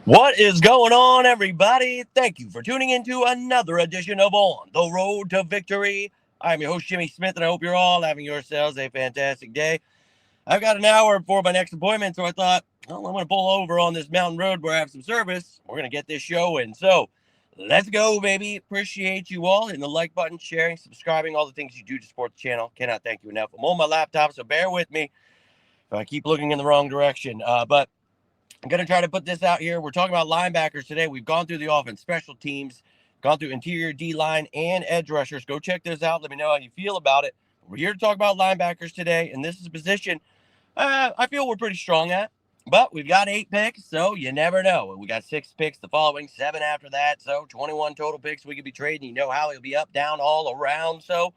What is going on, everybody? Thank you for tuning into another edition of On the Road to Victory. I'm your host, Jimmy Smith, and I hope you're all having yourselves a fantastic day. I've got an hour before my next appointment, so I thought, well, I'm going to pull over on this mountain road where I have some service. We're going to get this show in. So let's go, baby. Appreciate you all. Hitting the like button, sharing, subscribing, all the things you do to support the channel. Cannot thank you enough. I'm on my laptop, so bear with me if I keep looking in the wrong direction. But I'm going to try to put this out here. We're talking about linebackers today. We've gone through the offense, special teams, gone through interior D-line and edge rushers. Go check those out. Let me know how you feel about it. We're here to talk about linebackers today, and this is a position I feel we're pretty strong at. But we've got 8 picks, so you never know. We got 6 picks the following, 7 after that, so 21 total picks we could be trading. You know how it'll be up, down, all around. So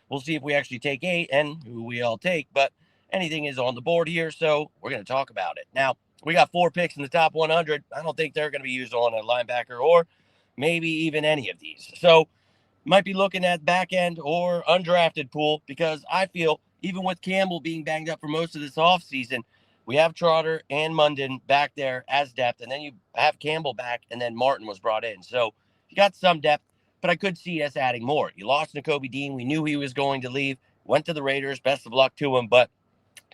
we'll see if we actually take 8 and who we all take. But anything is on the board here, so we're going to talk about it. Now, we got 4 picks in the top 100. I don't think they're going to be used on a linebacker or maybe even any of these. So might be looking at back end or undrafted pool because I feel even with Campbell being banged up for most of this offseason, we have Trotter and Munden back there as depth, and then you have Campbell back, and then Martin was brought in. So you got some depth, but I could see us adding more. You lost Nakobe Dean. We knew he was going to leave. Went to the Raiders. Best of luck to him, but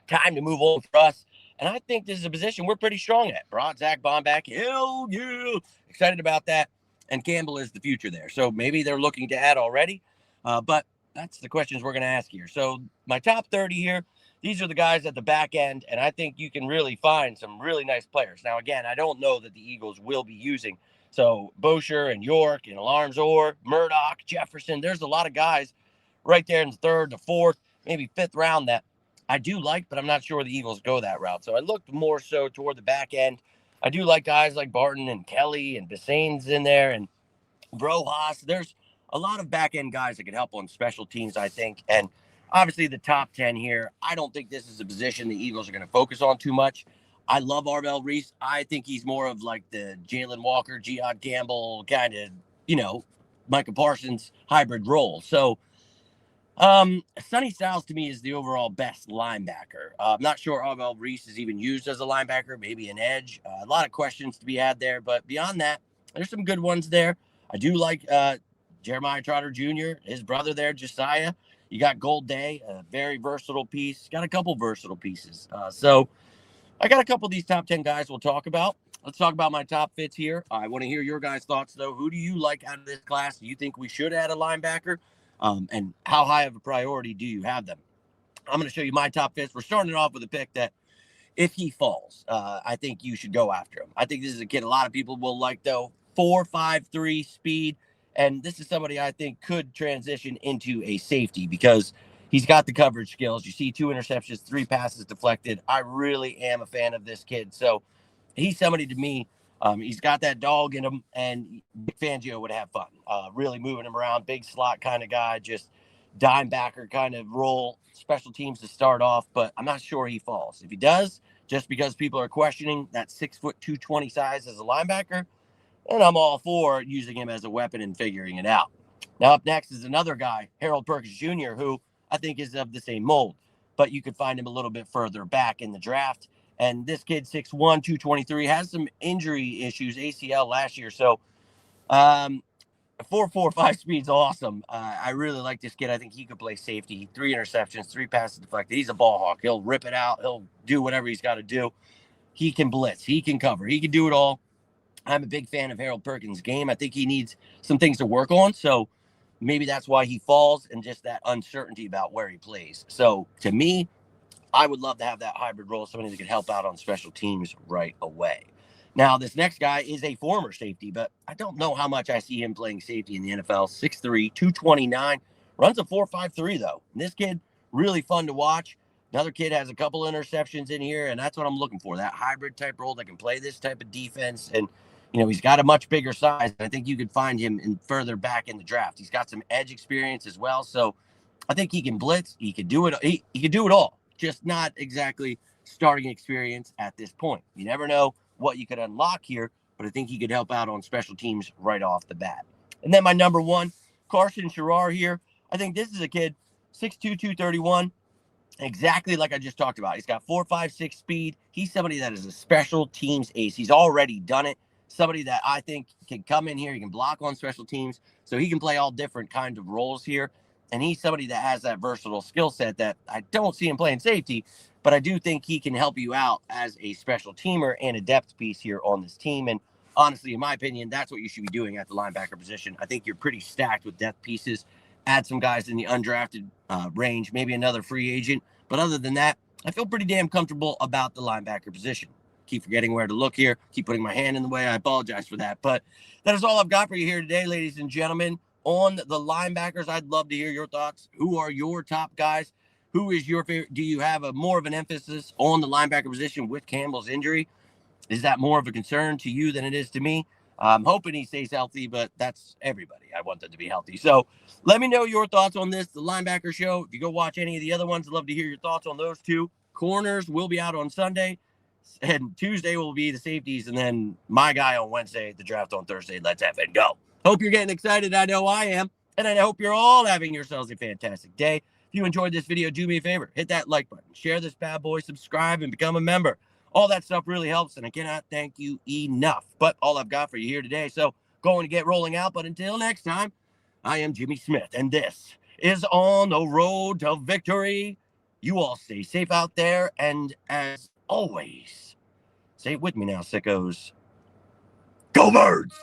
time to move on for us. And I think this is a position we're pretty strong at. Brought Zach Bond back. Hell yeah. Excited about that. And Campbell is the future there. So maybe they're looking to add already. But that's the questions we're going to ask here. So my top 30 here, these are the guys at the back end. And I think you can really find some really nice players. Now, again, I don't know that the Eagles will be using. So Bosher and York and Alarms-Orr, Murdoch, Jefferson. There's a lot of guys right there in the 3rd, the 4th, maybe 5th round that I do like, but I'm not sure the Eagles go that route. So I looked more so toward the back end. I do like guys like Barton and Kelly and Bissane's in there and Brohas. There's a lot of back end guys that could help on special teams, I think. And obviously the top 10 here, I don't think this is a position the Eagles are going to focus on too much. I love Arvell Reese. I think he's more of like the Jalen Walker, Jihad Campbell kind of, Micah Parsons hybrid role. So Sonny Styles to me is the overall best linebacker. I'm not sure Arvell Reese is even used as a linebacker, maybe an edge. A lot of questions to be had there, but beyond that, there's some good ones there. I do like Jeremiah Trotter Jr., his brother there, Josiah. You got Gold Day, a very versatile piece. Got a couple versatile pieces. So I got a couple of these top 10 guys we'll talk about. Let's talk about my top fits here. I want to hear your guys' thoughts, though. Who do you like out of this class? Do you think we should add a linebacker? And how high of a priority do you have them? I'm going to show you my top fits. We're starting off with a pick that if he falls, I think you should go after him. I think this is a kid a lot of people will like, though. 4.53 speed. And this is somebody I think could transition into a safety because he's got the coverage skills. You see 2 interceptions, 3 passes deflected. I really am a fan of this kid. So he's somebody to me. He's got that dog in him, and Vic Fangio would have fun. Really moving him around, big slot kind of guy, just dime backer kind of role, special teams to start off, but I'm not sure he falls. If he does, just because people are questioning that 6'2", 220 size as a linebacker, and I'm all for using him as a weapon and figuring it out. Now up next is another guy, Harold Perkins Jr., who I think is of the same mold, but you could find him a little bit further back in the draft. And this kid, 6'1", 223, has some injury issues, ACL last year. So 4.45 speed's awesome. I really like this kid. I think he could play safety. 3 interceptions, 3 passes deflected. He's a ball hawk. He'll rip it out. He'll do whatever he's got to do. He can blitz. He can cover. He can do it all. I'm a big fan of Harold Perkins' game. I think he needs some things to work on. So maybe that's why he falls and just that uncertainty about where he plays. So to me, I would love to have that hybrid role, somebody that could help out on special teams right away. Now, this next guy is a former safety, but I don't know how much I see him playing safety in the NFL. 6'3", 229, runs a 4.53, though. And this kid, really fun to watch. Another kid has a couple interceptions in here, and that's what I'm looking for, that hybrid type role that can play this type of defense. And, he's got a much bigger size. I think you could find him in further back in the draft. He's got some edge experience as well, so I think he can blitz. He could do it. He could do it all. Just not exactly starting experience at this point. You never know what you could unlock here, but I think he could help out on special teams right off the bat. And then my number 1, Carson Sherrar here. I think this is a kid, 6'2", 231, exactly like I just talked about. He's got 4.56 speed. He's somebody that is a special teams ace. He's already done it. somebody that I think can come in here. He can block on special teams, so he can play all different kinds of roles here. And he's somebody that has that versatile skill set that I don't see him playing safety, but I do think he can help you out as a special teamer and a depth piece here on this team. And honestly, in my opinion, that's what you should be doing at the linebacker position. I think you're pretty stacked with depth pieces. Add some guys in the undrafted range, maybe another free agent. But other than that, I feel pretty damn comfortable about the linebacker position. Keep forgetting where to look here. Keep putting my hand in the way. I apologize for that. But that is all I've got for you here today, ladies and gentlemen. On the linebackers, I'd love to hear your thoughts. Who are your top guys? Who is your favorite? Do you have a more of an emphasis on the linebacker position with Campbell's injury? Is that more of a concern to you than it is to me? I'm hoping he stays healthy, but that's everybody. I want them to be healthy. So let me know your thoughts on this, the linebacker show. If you go watch any of the other ones, I'd love to hear your thoughts on those two. Corners will be out on Sunday, and Tuesday will be the safeties, and then my guy on Wednesday, the draft on Thursday. Let's have it go. Hope you're getting excited. I know I am, and I hope you're all having yourselves a fantastic day. If you enjoyed this video, do me a favor. Hit that like button. Share this bad boy. Subscribe and become a member. All that stuff really helps, and I cannot thank you enough. But all I've got for you here today, so going to get rolling out. But until next time, I am Jimmy Smith, and this is On the Road to Victory. You all stay safe out there, and as always, say it with me now, sickos. Go Birds!